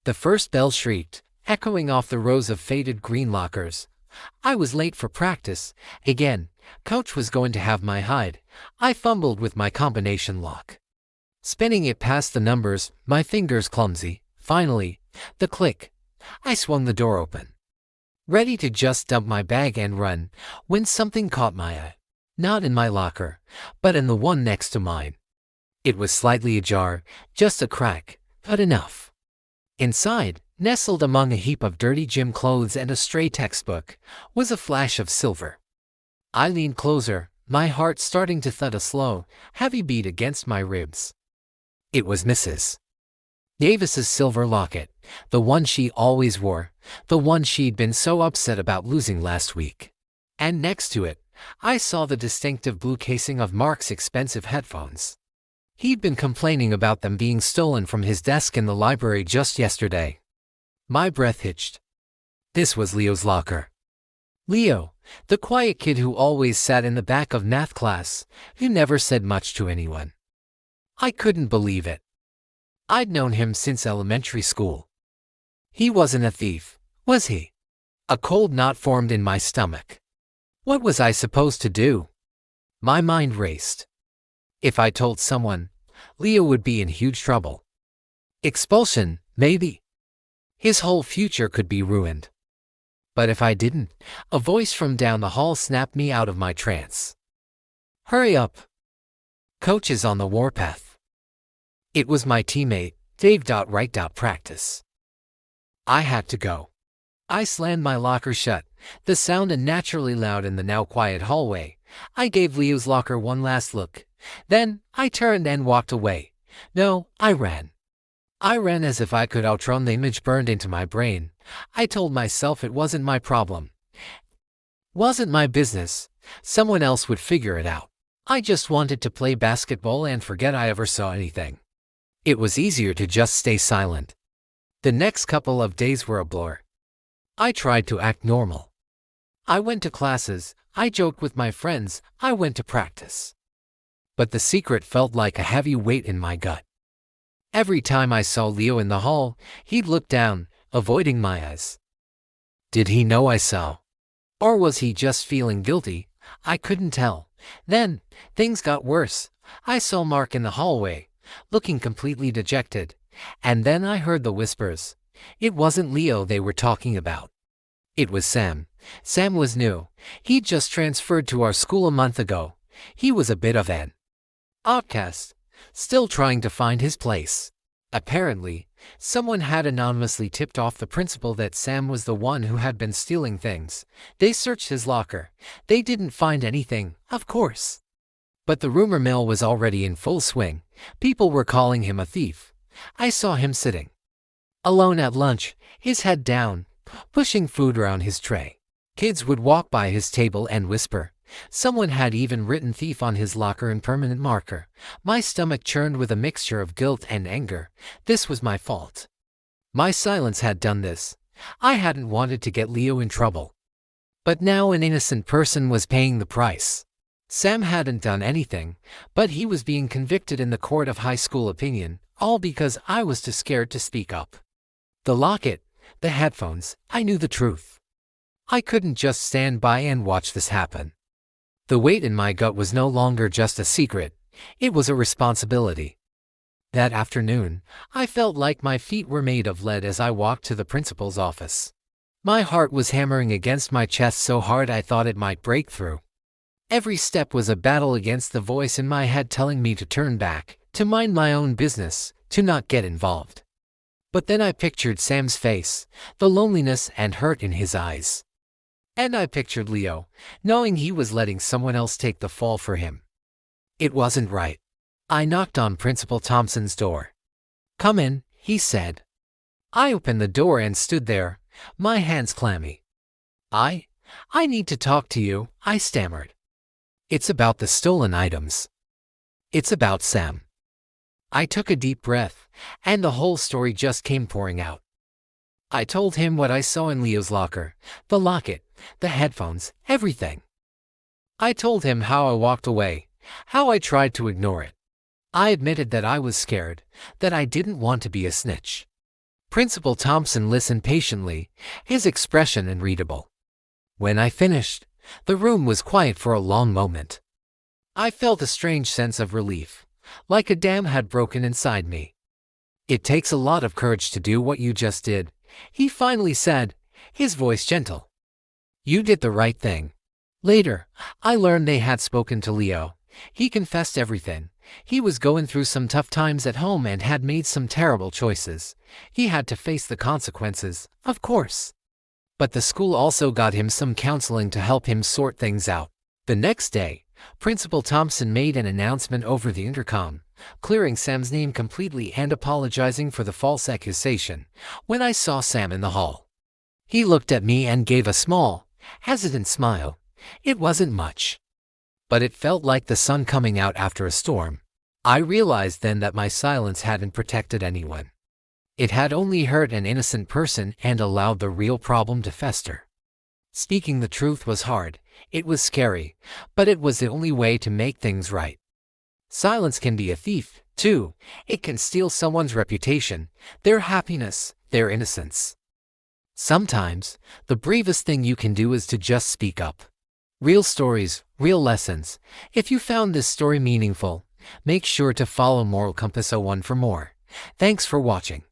The first bell shrieked, echoing off the rows of faded green lockers. I was late for practice. Again, Coach was going to have my hide. I fumbled with my combination lock, spinning it past the numbers, my fingers clumsy. Finally, the click. I swung the door open, ready to just dump my bag and run, when something caught my eye. Not in my locker, but in the one next to mine. It was slightly ajar, just a crack, but enough. Inside, nestled among a heap of dirty gym clothes and a stray textbook, was a flash of silver. I leaned closer, my heart starting to thud a slow, heavy beat against my ribs. It was Mrs. Davis's silver locket, the one she always wore, the one she'd been so upset about losing last week. And next to it, I saw the distinctive blue casing of Mark's expensive headphones. He'd been complaining about them being stolen from his desk in the library just yesterday. My breath hitched. This was Leo's locker. Leo, the quiet kid who always sat in the back of math class, who never said much to anyone. I couldn't believe it. I'd known him since elementary school. He wasn't a thief, was he? A cold knot formed in my stomach. What was I supposed to do? My mind raced. If I told someone, Leo would be in huge trouble. Expulsion, maybe. His whole future could be ruined. But if I didn't, a voice from down the hall snapped me out of my trance. Hurry up. Coach is on the warpath. It was my teammate, Dave. Right. Practice. I had to go. I slammed my locker shut, the sound unnaturally loud in the now quiet hallway. I gave Leo's locker one last look. Then, I turned and walked away. No, I ran. I ran as if I could outrun the image burned into my brain. I told myself it wasn't my problem. Wasn't my business. Someone else would figure it out. I just wanted to play basketball and forget I ever saw anything. It was easier to just stay silent. The next couple of days were a blur. I tried to act normal. I went to classes, I joked with my friends, I went to practice. But the secret felt like a heavy weight in my gut. Every time I saw Leo in the hall, he'd look down, avoiding my eyes. Did he know I saw? Or was he just feeling guilty? I couldn't tell. Then, things got worse. I saw Mark in the hallway, looking completely dejected. And then I heard the whispers. It wasn't Leo they were talking about. It was Sam. Sam was new. He'd just transferred to our school a month ago. He was a bit of an outcast, still trying to find his place. Apparently, someone had anonymously tipped off the principal that Sam was the one who had been stealing things. They searched his locker. They didn't find anything, of course. But the rumor mill was already in full swing. People were calling him a thief. I saw him sitting alone at lunch, his head down, pushing food around his tray. Kids would walk by his table and whisper. Someone had even written thief on his locker in permanent marker. My stomach churned with a mixture of guilt and anger. This was my fault. My silence had done this. I hadn't wanted to get Leo in trouble. But now an innocent person was paying the price. Sam hadn't done anything, but he was being convicted in the court of high school opinion, all because I was too scared to speak up. The locket, the headphones, I knew the truth. I couldn't just stand by and watch this happen. The weight in my gut was no longer just a secret, it was a responsibility. That afternoon, I felt like my feet were made of lead as I walked to the principal's office. My heart was hammering against my chest so hard I thought it might break through. Every step was a battle against the voice in my head telling me to turn back, to mind my own business, to not get involved. But then I pictured Sam's face, the loneliness and hurt in his eyes. And I pictured Leo, knowing he was letting someone else take the fall for him. It wasn't right. I knocked on Principal Thompson's door. "Come in," he said. I opened the door and stood there, my hands clammy. I need to talk to you," I stammered. "It's about the stolen items. It's about Sam." I took a deep breath, and the whole story just came pouring out. I told him what I saw in Leo's locker, the locket, the headphones, everything. I told him how I walked away, how I tried to ignore it. I admitted that I was scared, that I didn't want to be a snitch. Principal Thompson listened patiently, his expression unreadable. When I finished, the room was quiet for a long moment. I felt a strange sense of relief, like a dam had broken inside me. "It takes a lot of courage to do what you just did," he finally said, his voice gentle. "You did the right thing." Later, I learned they had spoken to Leo. He confessed everything. He was going through some tough times at home and had made some terrible choices. He had to face the consequences, of course. But the school also got him some counseling to help him sort things out. The next day, Principal Thompson made an announcement over the intercom, clearing Sam's name completely and apologizing for the false accusation. When I saw Sam in the hall, he looked at me and gave a small, hesitant smile. It wasn't much, but it felt like the sun coming out after a storm. I realized then that my silence hadn't protected anyone. It had only hurt an innocent person and allowed the real problem to fester. Speaking the truth was hard, it was scary, but it was the only way to make things right. Silence can be a thief, too. It can steal someone's reputation, their happiness, their innocence. Sometimes, the bravest thing you can do is to just speak up. Real stories, real lessons. If you found this story meaningful, make sure to follow Moral Compass 01 for more. Thanks for watching.